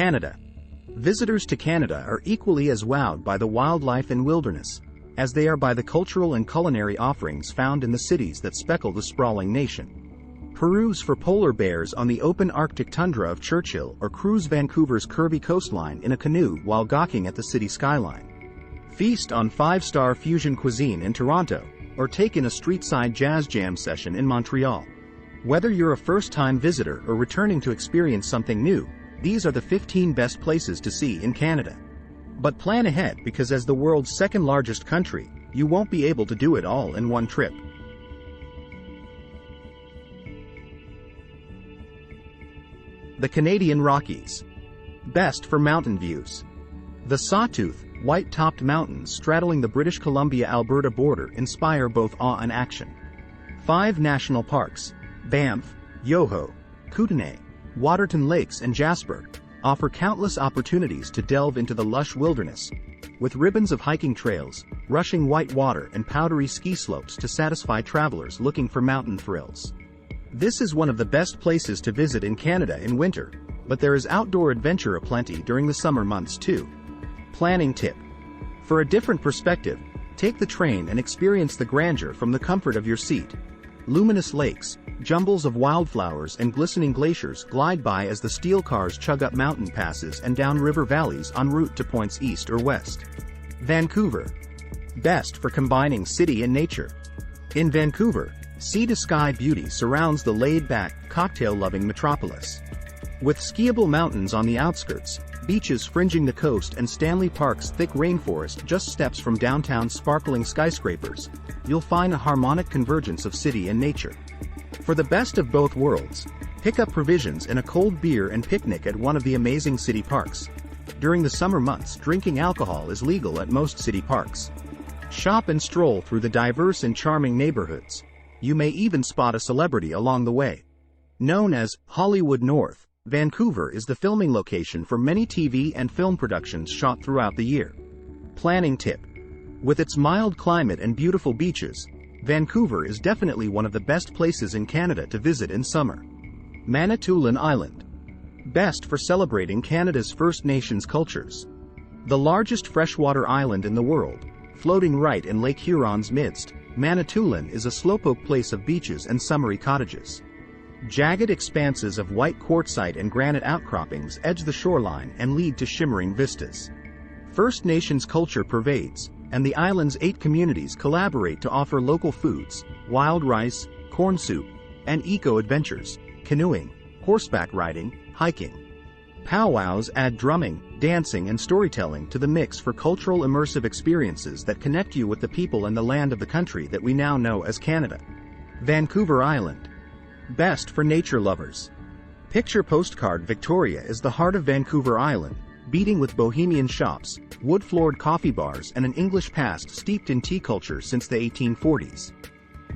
Canada. Visitors to Canada are equally as wowed by the wildlife and wilderness, as they are by the cultural and culinary offerings found in the cities that speckle the sprawling nation. Peruse for polar bears on the open Arctic tundra of Churchill, or cruise Vancouver's curvy coastline in a canoe while gawking at the city skyline. Feast on five-star fusion cuisine in Toronto, or take in a street-side jazz jam session in Montreal. Whether you're a first-time visitor or returning to experience something new, these are the 15 best places to see in Canada. But plan ahead, because as the world's second-largest country, you won't be able to do it all in one trip. The Canadian Rockies. Best for mountain views. The sawtooth, white-topped mountains straddling the British Columbia-Alberta border inspire both awe and action. 5 national parks, Banff, Yoho, Kootenay, Waterton Lakes and Jasper, offer countless opportunities to delve into the lush wilderness, with ribbons of hiking trails, rushing white water and powdery ski slopes to satisfy travelers looking for mountain thrills. This is one of the best places to visit in Canada in winter, but there is outdoor adventure aplenty during the summer months too. Planning tip. For a different perspective, take the train and experience the grandeur from the comfort of your seat. Luminous lakes, jumbles of wildflowers and glistening glaciers glide by as the steel cars chug up mountain passes and down river valleys en route to points east or west. Vancouver. Best for combining city and nature. In Vancouver, sea-to-sky beauty surrounds the laid-back, cocktail-loving metropolis. With skiable mountains on the outskirts, beaches fringing the coast and Stanley Park's thick rainforest just steps from downtown's sparkling skyscrapers, you'll find a harmonic convergence of city and nature. For the best of both worlds, pick up provisions and a cold beer and picnic at one of the amazing city parks. During the summer months, drinking alcohol is legal at most city parks. Shop and stroll through the diverse and charming neighborhoods. You may even spot a celebrity along the way. Known as Hollywood North, Vancouver is the filming location for many TV and film productions shot throughout the year. Planning tip. With its mild climate and beautiful beaches, Vancouver is definitely one of the best places in Canada to visit in summer. Manitoulin Island. Best for celebrating Canada's First Nations cultures. The largest freshwater island in the world, floating right in Lake Huron's midst, Manitoulin is a slowpoke place of beaches and summery cottages. Jagged expanses of white quartzite and granite outcroppings edge the shoreline and lead to shimmering vistas. First Nations culture pervades, and the island's 8 communities collaborate to offer local foods, wild rice, corn soup, and eco-adventures, canoeing, horseback riding, hiking. Powwows add drumming, dancing and storytelling to the mix for cultural immersive experiences that connect you with the people and the land of the country that we now know as Canada. Vancouver Island. Best for nature lovers. Picture postcard Victoria is the heart of Vancouver Island, beating with bohemian shops, wood-floored coffee bars and an English past steeped in tea culture since the 1840s.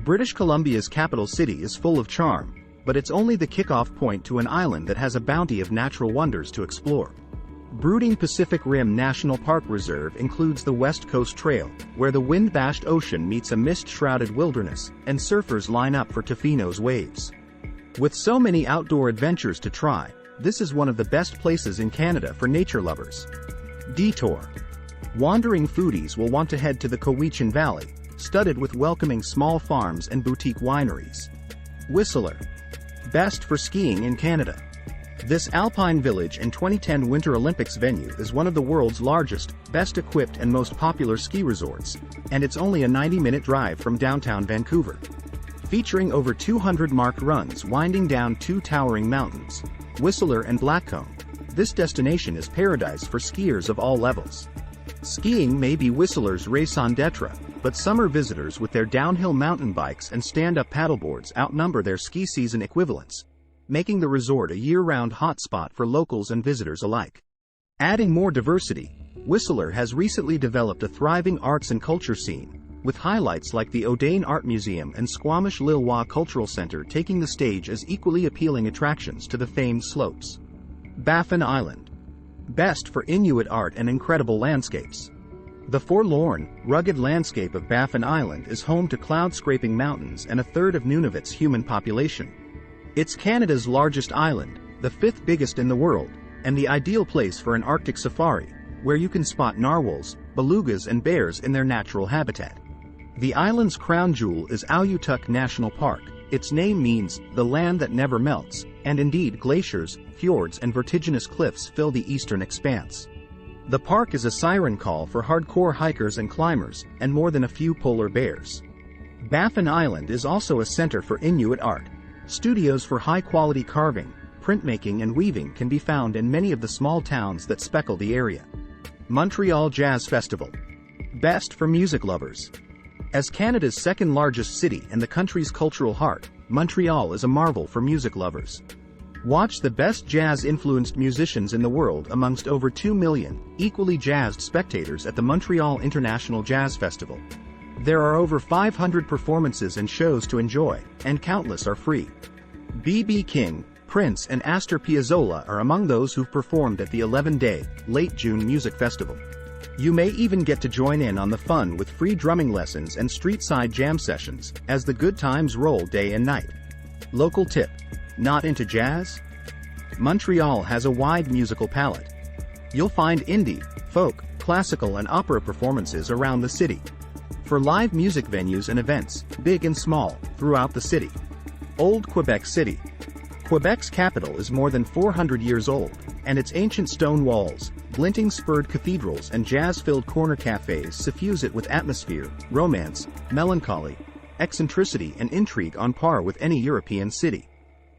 British Columbia's capital city is full of charm, but it's only the kickoff point to an island that has a bounty of natural wonders to explore. Brooding Pacific Rim National Park Reserve includes the West Coast Trail, where the wind-bashed ocean meets a mist-shrouded wilderness, and surfers line up for Tofino's waves. With so many outdoor adventures to try, this is one of the best places in Canada for nature lovers. Detour. Wandering foodies will want to head to the Cowichan Valley, studded with welcoming small farms and boutique wineries. Whistler. Best for skiing in Canada. This alpine village and 2010 Winter Olympics venue is one of the world's largest, best equipped and most popular ski resorts, and it's only a 90-minute drive from downtown Vancouver. Featuring over 200 marked runs winding down 2 towering mountains, Whistler and Blackcomb, this destination is paradise for skiers of all levels. Skiing may be Whistler's raison d'etre, but summer visitors with their downhill mountain bikes and stand-up paddleboards outnumber their ski season equivalents, making the resort a year-round hotspot for locals and visitors alike. Adding more diversity, Whistler has recently developed a thriving arts and culture scene, with highlights like the Odane Art Museum and Squamish-Lillois Cultural Center taking the stage as equally appealing attractions to the famed slopes. Baffin Island. Best for Inuit art and incredible landscapes. The forlorn, rugged landscape of Baffin Island is home to cloud-scraping mountains and a third of Nunavut's human population. It's Canada's largest island, the 5th biggest in the world, and the ideal place for an Arctic safari, where you can spot narwhals, belugas and bears in their natural habitat. The island's crown jewel is Aalutuk National Park. Its name means, the land that never melts, and indeed glaciers, fjords and vertiginous cliffs fill the eastern expanse. The park is a siren call for hardcore hikers and climbers, and more than a few polar bears. Baffin Island is also a center for Inuit art. Studios for high-quality carving, printmaking and weaving can be found in many of the small towns that speckle the area. Montreal Jazz Festival. Best for music lovers. As Canada's second-largest city and the country's cultural heart, Montreal is a marvel for music lovers. Watch the best jazz-influenced musicians in the world amongst over 2 million, equally jazzed spectators at the Montreal International Jazz Festival. There are over 500 performances and shows to enjoy, and countless are free. B.B. King, Prince and Astor Piazzolla are among those who've performed at the 11-day, late June music festival. You may even get to join in on the fun with free drumming lessons and street-side jam sessions, as the good times roll day and night. Local tip: not into jazz? Montreal has a wide musical palette. You'll find indie, folk, classical and opera performances around the city. For live music venues and events, big and small, throughout the city. Old Quebec City. Quebec's capital is more than 400 years old, and its ancient stone walls, glinting spurred cathedrals and jazz-filled corner cafes suffuse it with atmosphere, romance, melancholy, eccentricity and intrigue on par with any European city.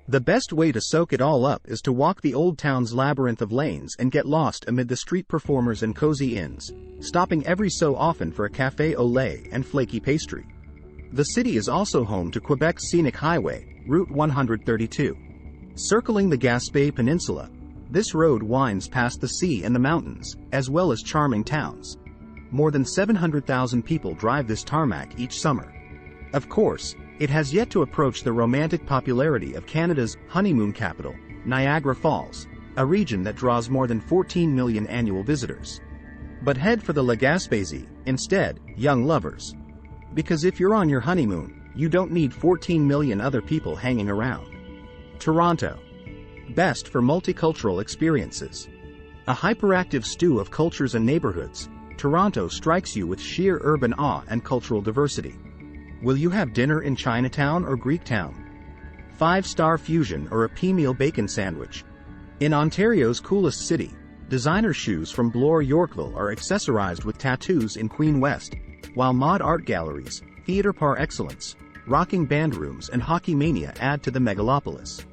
The best way to soak it all up is to walk the old town's labyrinth of lanes and get lost amid the street performers and cozy inns, stopping every so often for a café au lait and flaky pastry. The city is also home to Quebec's scenic highway, Route 132. Circling the Gaspé Peninsula, this road winds past the sea and the mountains, as well as charming towns. More than 700,000 people drive this tarmac each summer. Of course, it has yet to approach the romantic popularity of Canada's honeymoon capital, Niagara Falls, a region that draws more than 14 million annual visitors. But head for the La Gaspésie, instead, young lovers. Because if you're on your honeymoon, you don't need 14 million other people hanging around. Toronto. Best for multicultural experiences. A hyperactive stew of cultures and neighborhoods, Toronto strikes you with sheer urban awe and cultural diversity. Will you have dinner in Chinatown or Greektown? 5-star fusion or a pea-meal bacon sandwich? In Ontario's coolest city, designer shoes from Bloor Yorkville are accessorized with tattoos in Queen West, while mod art galleries, theatre par excellence, rocking band rooms and hockey mania add to the megalopolis.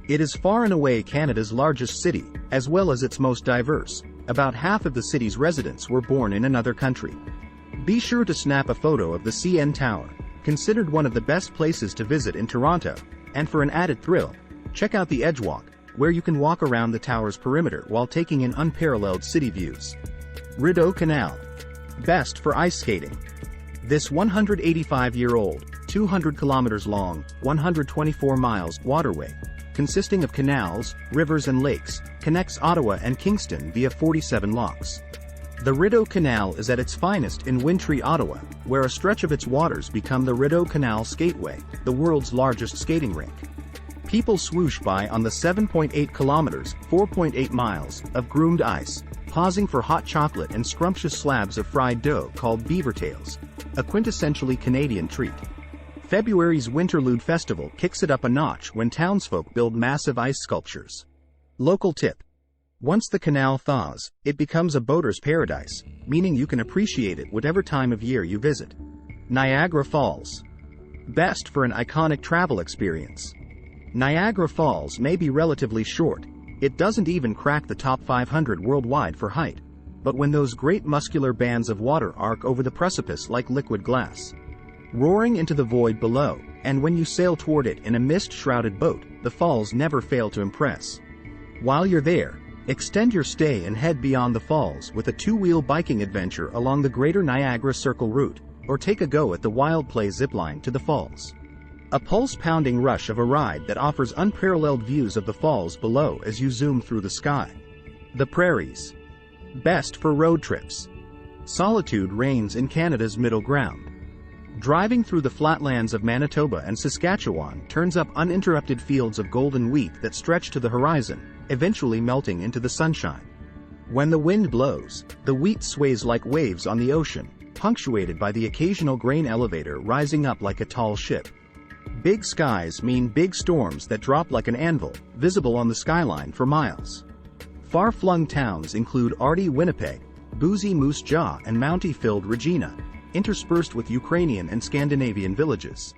It is far and away Canada's largest city, as well as its most diverse. About half of the city's residents were born in another country. Be sure to snap a photo of the CN Tower, considered one of the best places to visit in Toronto, and for an added thrill, check out the Edgewalk, where you can walk around the tower's perimeter while taking in unparalleled city views. Rideau Canal. Best for ice skating. This 185-year-old, 200 kilometers long, 124 miles waterway, consisting of canals, rivers and lakes, connects Ottawa and Kingston via 47 locks. The Rideau Canal is at its finest in wintry Ottawa, where a stretch of its waters become the Rideau Canal Skateway, the world's largest skating rink. People swoosh by on the 7.8 kilometers, 4.8 miles, of groomed ice, pausing for hot chocolate and scrumptious slabs of fried dough called beaver tails, a quintessentially Canadian treat. February's Winterlude Festival kicks it up a notch when townsfolk build massive ice sculptures. Local tip: once the canal thaws, it becomes a boater's paradise, meaning you can appreciate it whatever time of year you visit. Niagara Falls. Best for an iconic travel experience. Niagara Falls may be relatively short, it doesn't even crack the top 500 worldwide for height, but when those great muscular bands of water arc over the precipice like liquid glass, roaring into the void below, and when you sail toward it in a mist-shrouded boat, the falls never fail to impress. While you're there, extend your stay and head beyond the falls with a 2-wheel biking adventure along the Greater Niagara Circle route, or take a go at the Wild Play zipline to the falls. A pulse-pounding rush of a ride that offers unparalleled views of the falls below as you zoom through the sky. The Prairies. Best for road trips. Solitude reigns in Canada's middle ground. Driving through the flatlands of Manitoba and Saskatchewan turns up uninterrupted fields of golden wheat that stretch to the horizon, eventually melting into the sunshine. When the wind blows, the wheat sways like waves on the ocean, punctuated by the occasional grain elevator rising up like a tall ship. Big skies mean big storms that drop like an anvil, visible on the skyline for miles. Far-flung towns include arty Winnipeg, boozy Moose Jaw and Mountie-filled Regina, interspersed with Ukrainian and Scandinavian villages.